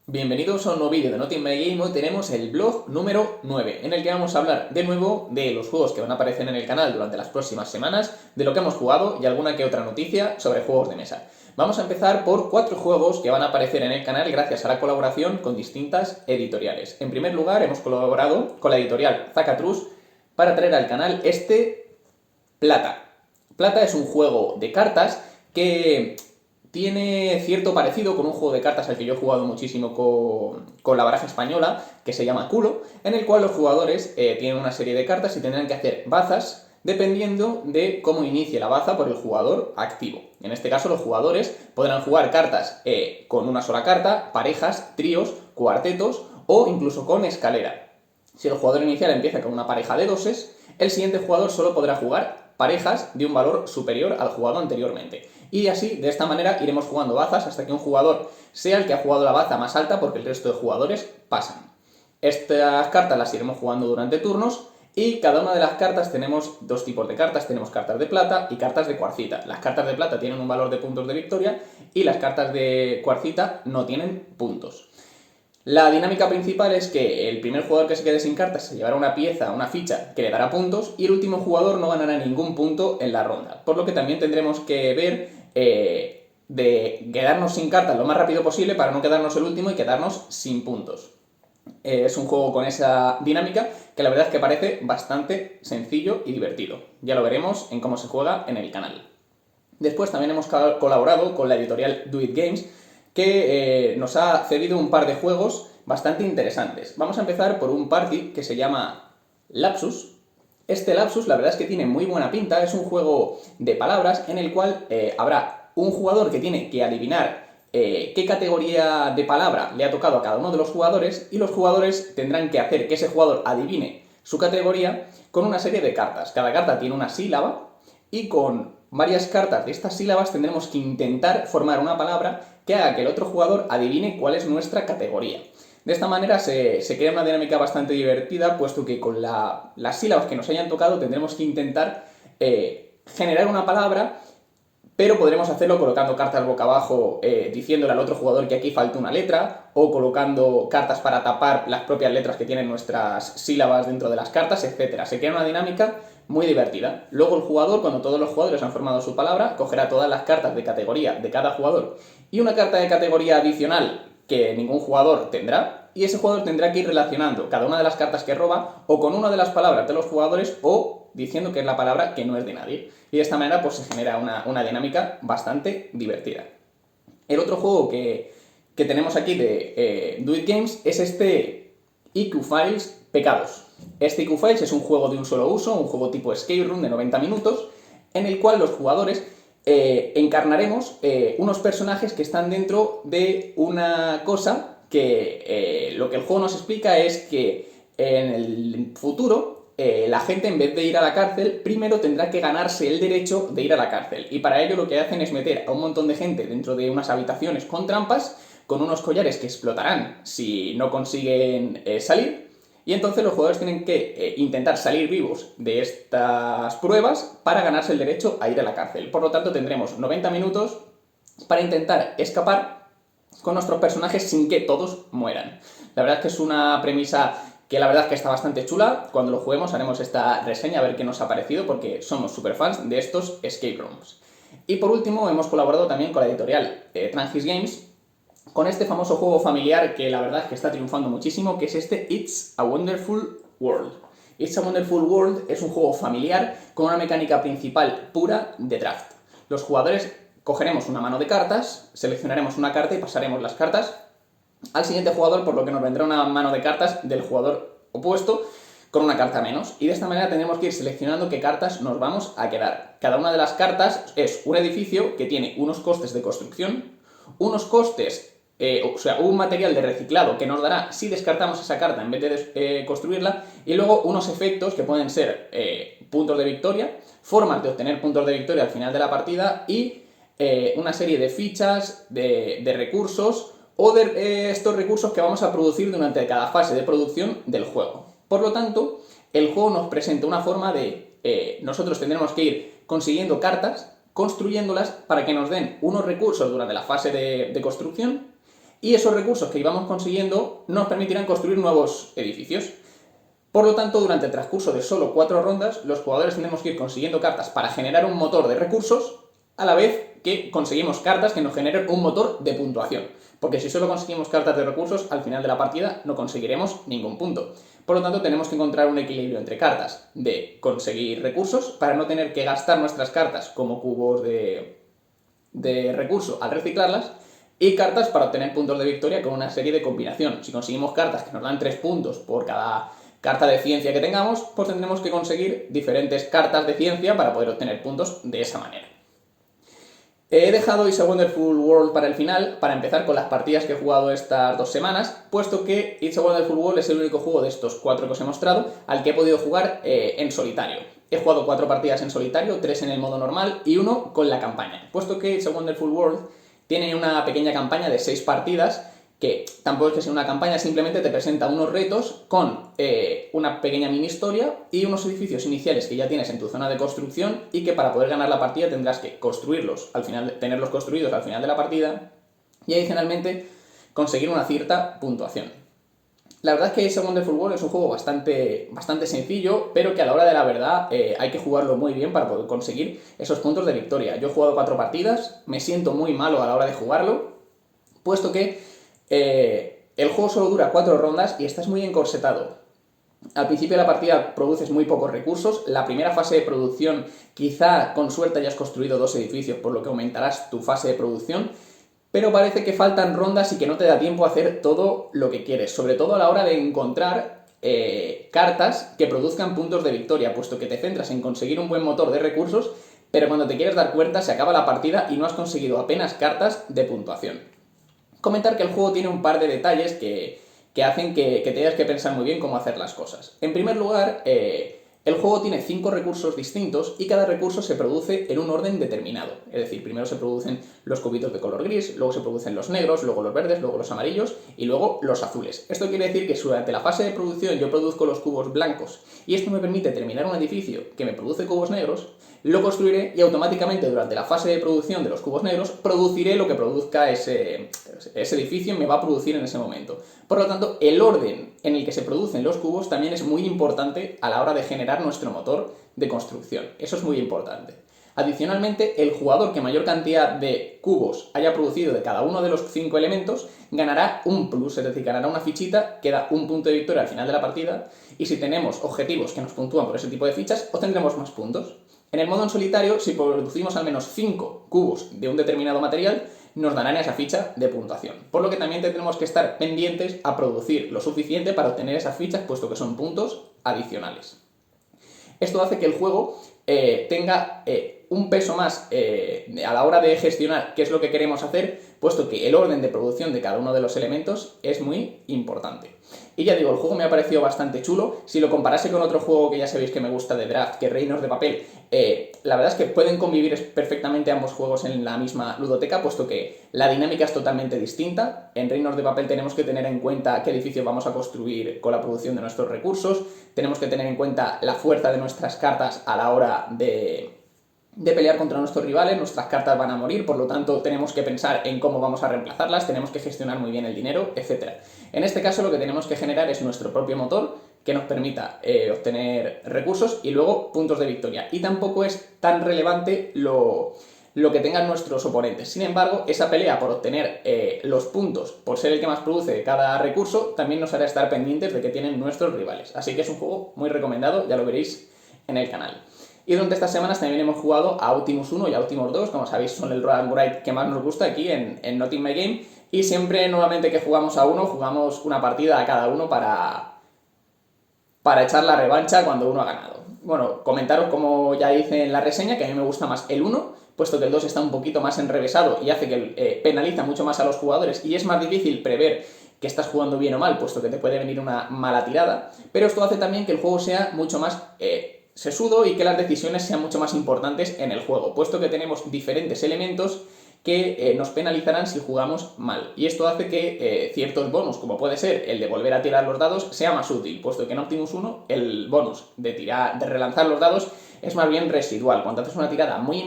Bienvenidos a un nuevo vídeo de Not In My Game. Hoy tenemos el blog número 9, en el que vamos a hablar de nuevo de los juegos que van a aparecer en el canal durante las próximas semanas, de lo que hemos jugado y alguna que otra noticia sobre juegos de mesa. Vamos a empezar por 4 juegos que van a aparecer en el canal gracias a la colaboración con distintas editoriales. En primer lugar, hemos colaborado con la editorial Zacatrus para traer al canal Plata. Plata es un juego de cartas que tiene cierto parecido con un juego de cartas al que yo he jugado muchísimo con la baraja española, que se llama Culo, en el cual los jugadores tienen una serie de cartas y tendrán que hacer bazas dependiendo de cómo inicie la baza por el jugador activo. En este caso, los jugadores podrán jugar cartas con una sola carta, parejas, tríos, cuartetos o incluso con escalera. Si el jugador inicial empieza con una pareja de doses, el siguiente jugador solo podrá jugar parejas de un valor superior al jugado anteriormente. Y así, de esta manera, iremos jugando bazas hasta que un jugador sea el que ha jugado la baza más alta porque el resto de jugadores pasan. Estas cartas las iremos jugando durante turnos y cada una de las cartas tenemos dos tipos de cartas. Tenemos cartas de plata y cartas de cuarcita. Las cartas de plata tienen un valor de puntos de victoria y las cartas de cuarcita no tienen puntos. La dinámica principal es que el primer jugador que se quede sin cartas se llevará una pieza, una ficha que le dará puntos y el último jugador no ganará ningún punto en la ronda. Por lo que también tendremos que ver de quedarnos sin cartas lo más rápido posible para no quedarnos el último y quedarnos sin puntos. Es un juego con esa dinámica que la verdad es que parece bastante sencillo y divertido. Ya lo veremos en cómo se juega en el canal. Después también hemos colaborado con la editorial Do It Games, que nos ha cedido un par de juegos bastante interesantes. Vamos a empezar por un party que se llama Lapsus. Este Lapsus la verdad es que tiene muy buena pinta, es un juego de palabras en el cual habrá un jugador que tiene que adivinar qué categoría de palabra le ha tocado a cada uno de los jugadores y los jugadores tendrán que hacer que ese jugador adivine su categoría con una serie de cartas. Cada carta tiene una sílaba y con varias cartas de estas sílabas tendremos que intentar formar una palabra que haga que el otro jugador adivine cuál es nuestra categoría. De esta manera se crea una dinámica bastante divertida, puesto que con las sílabas que nos hayan tocado tendremos que intentar generar una palabra, pero podremos hacerlo colocando cartas boca abajo diciéndole al otro jugador que aquí falta una letra, o colocando cartas para tapar las propias letras que tienen nuestras sílabas dentro de las cartas, etc. Se crea una dinámica muy divertida. Luego el jugador, cuando todos los jugadores han formado su palabra, cogerá todas las cartas de categoría de cada jugador y una carta de categoría adicional que ningún jugador tendrá, y ese jugador tendrá que ir relacionando cada una de las cartas que roba o con una de las palabras de los jugadores o diciendo que es la palabra que no es de nadie. Y de esta manera pues se genera una dinámica bastante divertida. El otro juego que tenemos aquí de Do It Games es este IQ Files Pecados. Este IQ Files es un juego de un solo uso, un juego tipo escape room de 90 minutos, en el cual los jugadores encarnaremos unos personajes que están dentro de una cosa que lo que el juego nos explica es que en el futuro la gente, en vez de ir a la cárcel, primero tendrá que ganarse el derecho de ir a la cárcel. Y para ello lo que hacen es meter a un montón de gente dentro de unas habitaciones con trampas, con unos collares que explotarán si no consiguen salir. Y entonces los jugadores tienen que intentar salir vivos de estas pruebas para ganarse el derecho a ir a la cárcel. Por lo tanto, tendremos 90 minutos para intentar escapar con nuestros personajes sin que todos mueran. La verdad es que es una premisa que la verdad es que está bastante chula. Cuando lo juguemos haremos esta reseña a ver qué nos ha parecido, porque somos super fans de estos escape rooms. Y por último hemos colaborado también con la editorial Trangis Games con este famoso juego familiar que la verdad es que está triunfando muchísimo, que es este It's a Wonderful World. It's a Wonderful World es un juego familiar con una mecánica principal pura de draft. Los jugadores cogeremos una mano de cartas, seleccionaremos una carta y pasaremos las cartas al siguiente jugador, por lo que nos vendrá una mano de cartas del jugador opuesto con una carta menos. Y de esta manera tendremos que ir seleccionando qué cartas nos vamos a quedar. Cada una de las cartas es un edificio que tiene unos costes de construcción, unos costes, un material de reciclado que nos dará si descartamos esa carta en vez de construirla, y luego unos efectos que pueden ser puntos de victoria, formas de obtener puntos de victoria al final de la partida y una serie de fichas, de recursos o de estos recursos que vamos a producir durante cada fase de producción del juego. Por lo tanto, el juego nos presenta una forma de nosotros tendremos que ir consiguiendo cartas, construyéndolas para que nos den unos recursos durante la fase de construcción y esos recursos que íbamos consiguiendo nos permitirán construir nuevos edificios. Por lo tanto, durante el transcurso de solo 4 rondas, los jugadores tendremos que ir consiguiendo cartas para generar un motor de recursos, a la vez que conseguimos cartas que nos generen un motor de puntuación. Porque si solo conseguimos cartas de recursos, al final de la partida no conseguiremos ningún punto. Por lo tanto, tenemos que encontrar un equilibrio entre cartas de conseguir recursos, para no tener que gastar nuestras cartas como cubos de recurso al reciclarlas, y cartas para obtener puntos de victoria con una serie de combinación. Si conseguimos cartas que nos dan 3 puntos por cada carta de ciencia que tengamos, pues tendremos que conseguir diferentes cartas de ciencia para poder obtener puntos de esa manera. He dejado It's a Wonderful World para el final, para empezar con las partidas que he jugado estas 2 semanas, puesto que It's a Wonderful World es el único juego de estos 4 que os he mostrado al que he podido jugar en solitario. He jugado 4 partidas en solitario, 3 en el modo normal y 1 con la campaña, puesto que It's a Wonderful World tiene una pequeña campaña de 6 partidas, que tampoco es que sea una campaña, simplemente te presenta unos retos con una pequeña mini historia y unos edificios iniciales que ya tienes en tu zona de construcción, y que para poder ganar la partida tendrás que construirlos al final, tenerlos construidos al final de la partida, y adicionalmente conseguir una cierta puntuación. La verdad es que It's a Wonderful World es un juego bastante sencillo, pero que a la hora de la verdad hay que jugarlo muy bien para poder conseguir esos puntos de victoria. Yo he jugado 4 partidas, me siento muy malo a la hora de jugarlo, puesto que el juego solo dura 4 rondas y estás muy encorsetado. Al principio de la partida produces muy pocos recursos, la primera fase de producción quizá con suerte hayas construido 2 edificios, por lo que aumentarás tu fase de producción, pero parece que faltan rondas y que no te da tiempo a hacer todo lo que quieres, sobre todo a la hora de encontrar cartas que produzcan puntos de victoria, puesto que te centras en conseguir un buen motor de recursos, pero cuando te quieres dar cuenta se acaba la partida y no has conseguido apenas cartas de puntuación. Comentar que el juego tiene un par de detalles que hacen que tengas que pensar muy bien cómo hacer las cosas. En primer lugar, el juego tiene 5 recursos distintos y cada recurso se produce en un orden determinado. Es decir, primero se producen los cubitos de color gris, luego se producen los negros, luego los verdes, luego los amarillos y luego los azules. Esto quiere decir que durante la fase de producción yo produzco los cubos blancos y esto me permite terminar un edificio que me produce cubos negros, lo construiré y automáticamente durante la fase de producción de los cubos negros produciré lo que produzca ese edificio y me va a producir en ese momento. Por lo tanto, el orden en el que se producen los cubos también es muy importante a la hora de generar nuestro motor de construcción. Eso es muy importante. Adicionalmente, el jugador que mayor cantidad de cubos haya producido de cada uno de los 5 elementos ganará un plus, es decir, ganará una fichita que da un punto de victoria al final de la partida, y si tenemos objetivos que nos puntúan por ese tipo de fichas, obtendremos más puntos. En el modo en solitario, si producimos al menos 5 cubos de un determinado material, nos darán esa ficha de puntuación. Por lo que también tendremos que estar pendientes a producir lo suficiente para obtener esas fichas, puesto que son puntos adicionales. Esto hace que el juego tenga un peso más a la hora de gestionar qué es lo que queremos hacer, puesto que el orden de producción de cada uno de los elementos es muy importante. Y ya digo, el juego me ha parecido bastante chulo. Si lo comparase con otro juego que ya sabéis que me gusta de draft, que es Reinos de Papel, la verdad es que pueden convivir perfectamente ambos juegos en la misma ludoteca, puesto que la dinámica es totalmente distinta. En Reinos de Papel tenemos que tener en cuenta qué edificios vamos a construir con la producción de nuestros recursos, tenemos que tener en cuenta la fuerza de nuestras cartas a la hora de pelear contra nuestros rivales, nuestras cartas van a morir, por lo tanto tenemos que pensar en cómo vamos a reemplazarlas, tenemos que gestionar muy bien el dinero, etc. En este caso lo que tenemos que generar es nuestro propio motor que nos permita obtener recursos y luego puntos de victoria. Y tampoco es tan relevante lo que tengan nuestros oponentes. Sin embargo, esa pelea por obtener los puntos, por ser el que más produce de cada recurso, también nos hará estar pendientes de qué tienen nuestros rivales. Así que es un juego muy recomendado, ya lo veréis en el canal. Y durante estas semanas también hemos jugado a Optimus 1 y a Optimus 2, como sabéis son el Roll and Write que más nos gusta aquí en Not In My Game, y siempre nuevamente que jugamos a uno, jugamos una partida a cada uno para echar la revancha cuando uno ha ganado. Bueno, comentaros como ya hice en la reseña, que a mí me gusta más el 1, puesto que el 2 está un poquito más enrevesado y hace que penaliza mucho más a los jugadores y es más difícil prever que estás jugando bien o mal, puesto que te puede venir una mala tirada, pero esto hace también que el juego sea mucho más sesudo y que las decisiones sean mucho más importantes en el juego, puesto que tenemos diferentes elementos que nos penalizarán si jugamos mal. Y esto hace que ciertos bonus, como puede ser el de volver a tirar los dados, sea más útil, puesto que en Optimus 1 el bonus de relanzar los dados es más bien residual. Cuando haces una tirada muy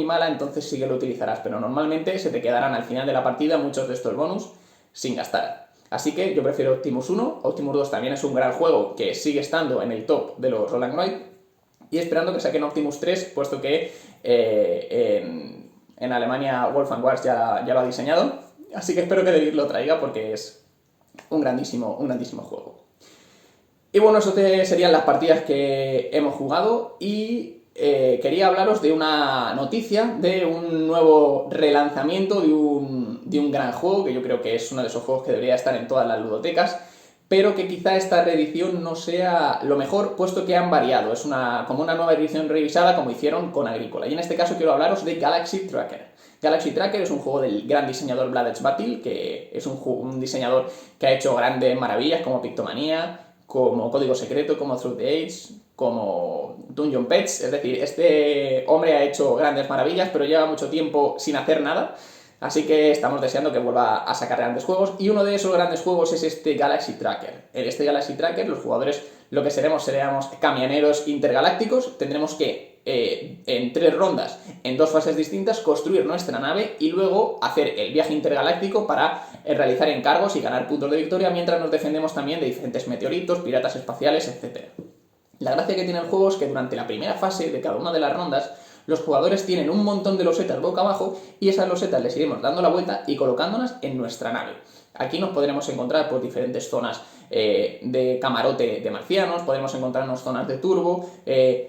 mala, entonces sí que lo utilizarás, pero normalmente se te quedarán al final de la partida muchos de estos bonus sin gastar. Así que yo prefiero Optimus 1, Optimus 2 también es un gran juego que sigue estando en el top de los Roll and Ride, y esperando que saquen Optimus 3, puesto que en Alemania Wolfgang Wars ya lo ha diseñado, así que espero que David lo traiga porque es un grandísimo juego. Y bueno, eso serían las partidas que hemos jugado y quería hablaros de una noticia, de un nuevo relanzamiento de un gran juego, que yo creo que es uno de esos juegos que debería estar en todas las ludotecas, pero que quizá esta reedición no sea lo mejor, puesto que han variado. Es como una nueva edición revisada, como hicieron con Agrícola. Y en este caso quiero hablaros de Galaxy Tracker. Galaxy Tracker es un juego del gran diseñador Vlad Chvátil, que es un diseñador que ha hecho grandes maravillas como Pictomania, como Código Secreto, como Through the Age, como Dungeon Pets. Es decir, este hombre ha hecho grandes maravillas, pero lleva mucho tiempo sin hacer nada. Así que estamos deseando que vuelva a sacar grandes juegos, y uno de esos grandes juegos es este Galaxy Tracker. En este Galaxy Tracker los jugadores lo que seremos camioneros intergalácticos. Tendremos que en 3 rondas, en 2 fases distintas, construir nuestra nave y luego hacer el viaje intergaláctico para realizar encargos y ganar puntos de victoria, mientras nos defendemos también de diferentes meteoritos, piratas espaciales, etc. La gracia que tiene el juego es que durante la primera fase de cada una de las rondas los jugadores tienen un montón de losetas boca abajo, y esas losetas les iremos dando la vuelta y colocándolas en nuestra nave. Aquí nos podremos encontrar por diferentes zonas de camarote de marcianos, podremos encontrarnos zonas de turbo,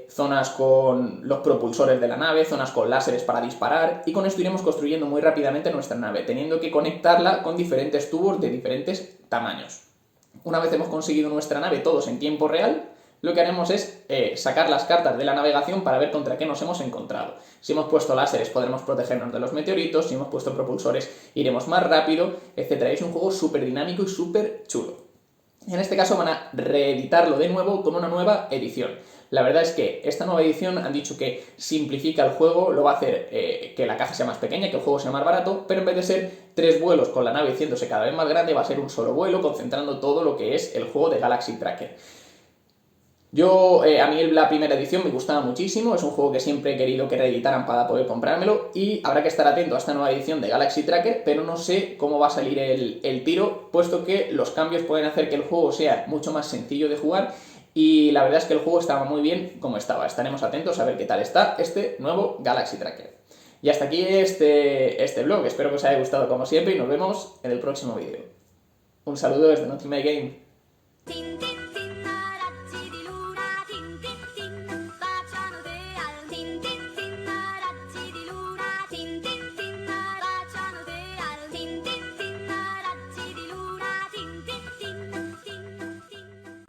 zonas con los propulsores de la nave, zonas con láseres para disparar, y con esto iremos construyendo muy rápidamente nuestra nave, teniendo que conectarla con diferentes tubos de diferentes tamaños. Una vez hemos conseguido nuestra nave todos en tiempo real, lo que haremos es sacar las cartas de la navegación para ver contra qué nos hemos encontrado. Si hemos puesto láseres podremos protegernos de los meteoritos, si hemos puesto propulsores iremos más rápido, etc. Es un juego súper dinámico y súper chulo. En este caso van a reeditarlo de nuevo con una nueva edición. La verdad es que esta nueva edición han dicho que simplifica el juego, lo va a hacer que la caja sea más pequeña, que el juego sea más barato, pero en vez de ser 3 vuelos con la nave haciéndose cada vez más grande, va a ser un solo vuelo, concentrando todo lo que es el juego de Galaxy Tracker. A mí la primera edición me gustaba muchísimo, es un juego que siempre he querido que reeditaran para poder comprármelo, y habrá que estar atento a esta nueva edición de Galaxy Tracker, pero no sé cómo va a salir el tiro, puesto que los cambios pueden hacer que el juego sea mucho más sencillo de jugar, y la verdad es que el juego estaba muy bien como estaba. Estaremos atentos a ver qué tal está este nuevo Galaxy Tracker. Y hasta aquí este vlog, espero que os haya gustado como siempre y nos vemos en el próximo vídeo. Un saludo desde Not In My Game.